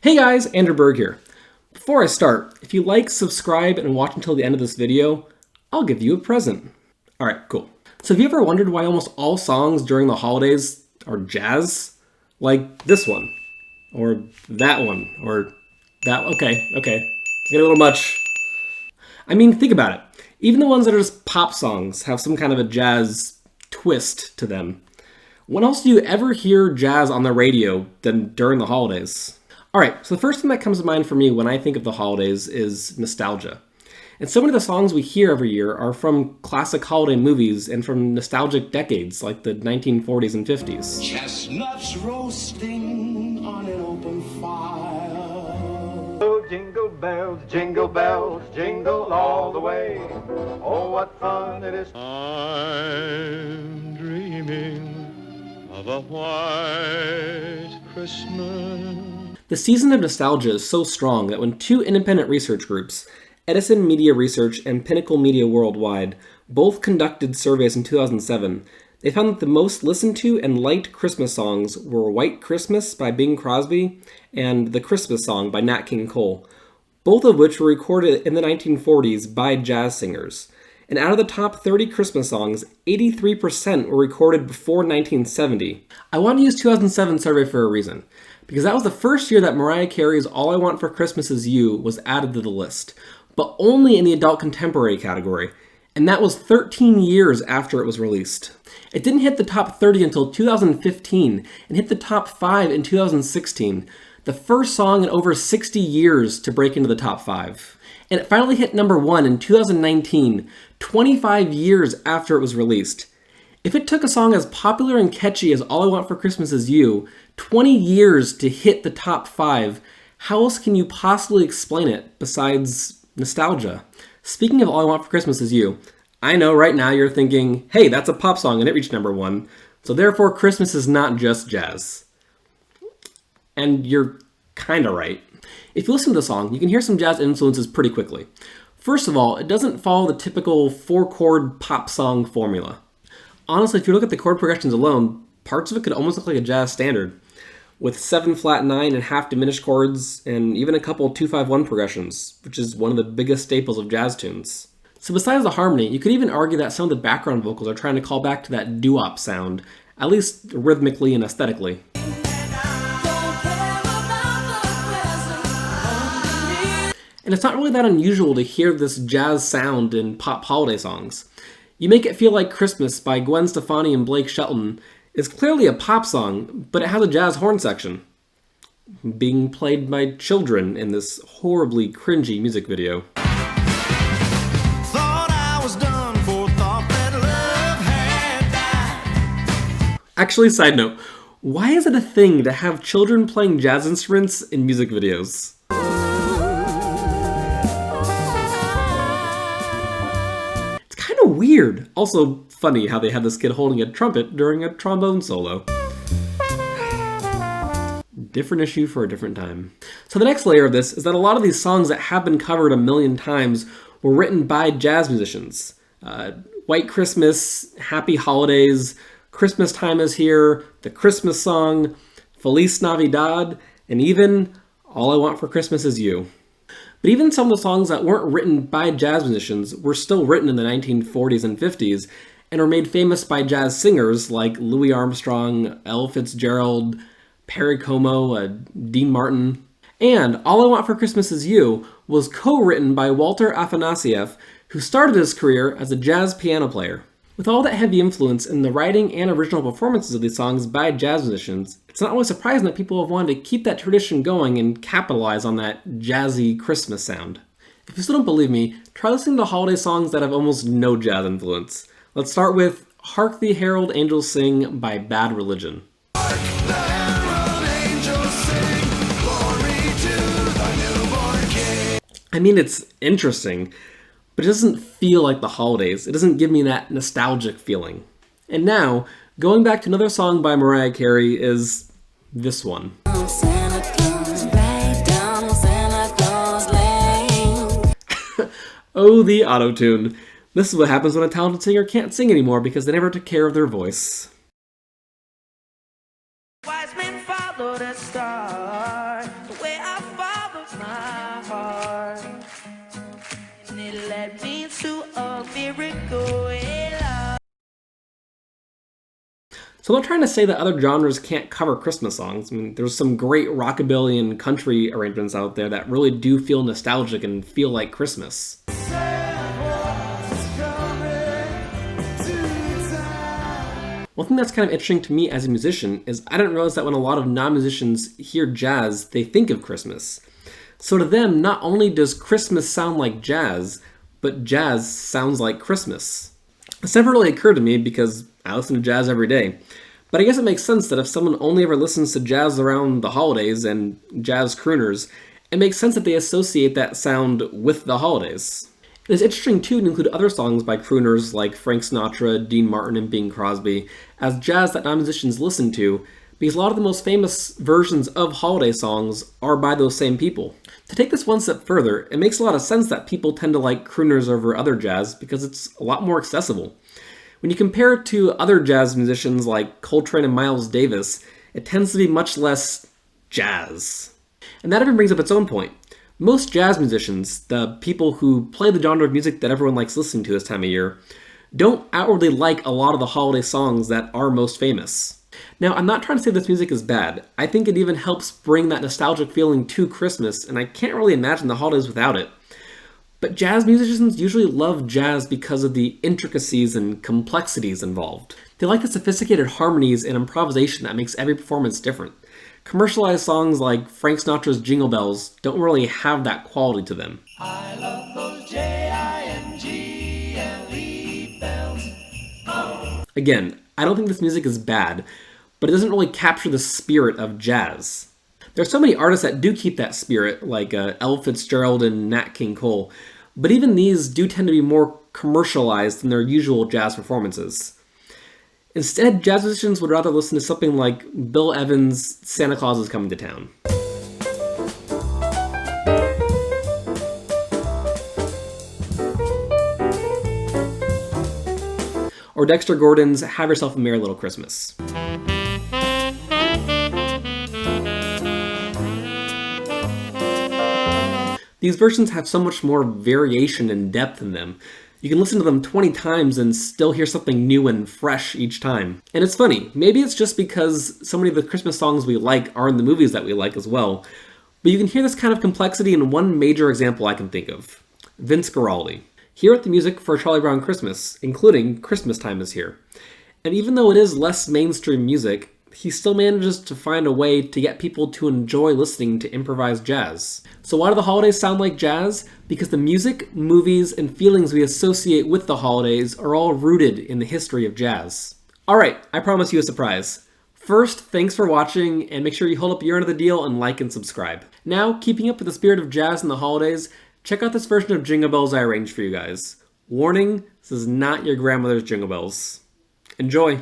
Hey guys, Andrew Berg here. Before I start, if you like, subscribe, and watch until the end of this video, I'll give you a present. Alright, cool. So have you ever wondered why almost all songs during the holidays are jazz? Like this one, or that one, or that, okay, it's getting a little much. I mean, think about it. Even the ones that are just pop songs have some kind of a jazz twist to them. When else do you ever hear jazz on the radio than during the holidays? Alright, so the first thing that comes to mind for me when I think of the holidays is nostalgia. And so many of the songs we hear every year are from classic holiday movies and from nostalgic decades like the 1940s and 50s. Chestnuts roasting on an open fire. Oh, jingle bells, jingle all the way. Oh, what fun it is. I'm dreaming of a white Christmas. The season of nostalgia is so strong that when two independent research groups, Edison Media Research and Pinnacle Media Worldwide, both conducted surveys in 2007, they found that the most listened to and liked Christmas songs were White Christmas by Bing Crosby and The Christmas Song by Nat King Cole, both of which were recorded in the 1940s by jazz singers. And out of the top 30 Christmas songs, 83% were recorded before 1970. I want to use 2007 survey for a reason, because that was the first year that Mariah Carey's All I Want for Christmas Is You was added to the list, but only in the adult contemporary category, and that was 13 years after it was released. It didn't hit the top 30 until 2015 and hit the top 5 in 2016, the first song in over 60 years to break into the top 5. And it finally hit number 1 in 2019, 25 years after it was released. If it took a song as popular and catchy as All I Want for Christmas Is You 20 years to hit the top 5, how else can you possibly explain it besides nostalgia? Speaking of All I Want for Christmas Is You, I know right now you're thinking, hey, that's a pop song and it reached number 1, so therefore Christmas is not just jazz. And you're kinda right. If you listen to the song, you can hear some jazz influences pretty quickly. First of all, it doesn't follow the typical 4-chord pop song formula. Honestly, if you look at the chord progressions alone, parts of it could almost look like a jazz standard, with 7 flat 9 and half diminished chords, and even a couple 2-5-1 progressions, which is one of the biggest staples of jazz tunes. So besides the harmony, you could even argue that some of the background vocals are trying to call back to that doo-wop sound, at least rhythmically and aesthetically. And it's not really that unusual to hear this jazz sound in pop holiday songs. You Make It Feel Like Christmas by Gwen Stefani and Blake Shelton is clearly a pop song, but it has a jazz horn section, being played by children in this horribly cringy music video. Actually, side note, why is it a thing to have children playing jazz instruments in music videos? Weird. Also funny how they had this kid holding a trumpet during a trombone solo. Different issue for a different time. So the next layer of this is that a lot of these songs that have been covered a million times were written by jazz musicians. White Christmas, Happy Holidays, Christmas Time Is Here, The Christmas Song, Feliz Navidad, and even All I Want for Christmas Is You. But even some of the songs that weren't written by jazz musicians were still written in the 1940s and 50s and were made famous by jazz singers like Louis Armstrong, Ella Fitzgerald, Perry Como, Dean Martin. And All I Want for Christmas Is You was co-written by Walter Afanasieff, who started his career as a jazz piano player. With all that heavy influence in the writing and original performances of these songs by jazz musicians, it's not really surprising that people have wanted to keep that tradition going and capitalize on that jazzy Christmas sound. If you still don't believe me, try listening to holiday songs that have almost no jazz influence. Let's start with Hark the Herald Angels Sing by Bad Religion. Hark the herald angels sing, glory to the newborn King. I mean, it's interesting, but it doesn't feel like the holidays. It doesn't give me that nostalgic feeling. And now, going back to another song by Mariah Carey is this one. Santa Claus, right down Santa Claus Lane. Oh, the auto-tune. This is what happens when a talented singer can't sing anymore because they never took care of their voice. Wise men follow the star, the way I followed my heart, and it led me to a miracle in love. So I'm not trying to say that other genres can't cover Christmas songs. I mean, there's some great rockabilly and country arrangements out there that really do feel nostalgic and feel like Christmas. One thing that's kind of interesting to me as a musician is I didn't realize that when a lot of non-musicians hear jazz, they think of Christmas. So to them, not only does Christmas sound like jazz, but jazz sounds like Christmas. It's never really occurred to me because I listen to jazz every day. But I guess it makes sense that if someone only ever listens to jazz around the holidays and jazz crooners, it makes sense that they associate that sound with the holidays. It is interesting too to include other songs by crooners like Frank Sinatra, Dean Martin, and Bing Crosby as jazz that non-musicians listen to, because a lot of the most famous versions of holiday songs are by those same people. To take this one step further, it makes a lot of sense that people tend to like crooners over other jazz because it's a lot more accessible. When you compare it to other jazz musicians like Coltrane and Miles Davis, it tends to be much less jazz. And that even brings up its own point. Most jazz musicians, the people who play the genre of music that everyone likes listening to this time of year, don't outwardly like a lot of the holiday songs that are most famous. Now, I'm not trying to say this music is bad. I think it even helps bring that nostalgic feeling to Christmas, and I can't really imagine the holidays without it. But jazz musicians usually love jazz because of the intricacies and complexities involved. They like the sophisticated harmonies and improvisation that makes every performance different. Commercialized songs like Frank Sinatra's Jingle Bells don't really have that quality to them. I love those Jingle bells. Again, I don't think this music is bad, but it doesn't really capture the spirit of jazz. There are so many artists that do keep that spirit, like Ella Fitzgerald and Nat King Cole, but even these do tend to be more commercialized than their usual jazz performances. Instead, jazz musicians would rather listen to something like Bill Evans' Santa Claus is Coming to Town. Or Dexter Gordon's Have Yourself a Merry Little Christmas. These versions have so much more variation and depth in them. You can listen to them 20 times and still hear something new and fresh each time. And it's funny, maybe it's just because so many of the Christmas songs we like are in the movies that we like as well, but you can hear this kind of complexity in one major example I can think of. Vince Guaraldi. He wrote the music for Charlie Brown Christmas, including Christmas Time Is Here. And even though it is less mainstream music, he still manages to find a way to get people to enjoy listening to improvised jazz. So why do the holidays sound like jazz? Because the music, movies, and feelings we associate with the holidays are all rooted in the history of jazz. Alright, I promise you a surprise. First, thanks for watching, and make sure you hold up your end of the deal and like and subscribe. Now, keeping up with the spirit of jazz in the holidays, check out this version of Jingle Bells I arranged for you guys. Warning, this is not your grandmother's Jingle Bells. Enjoy!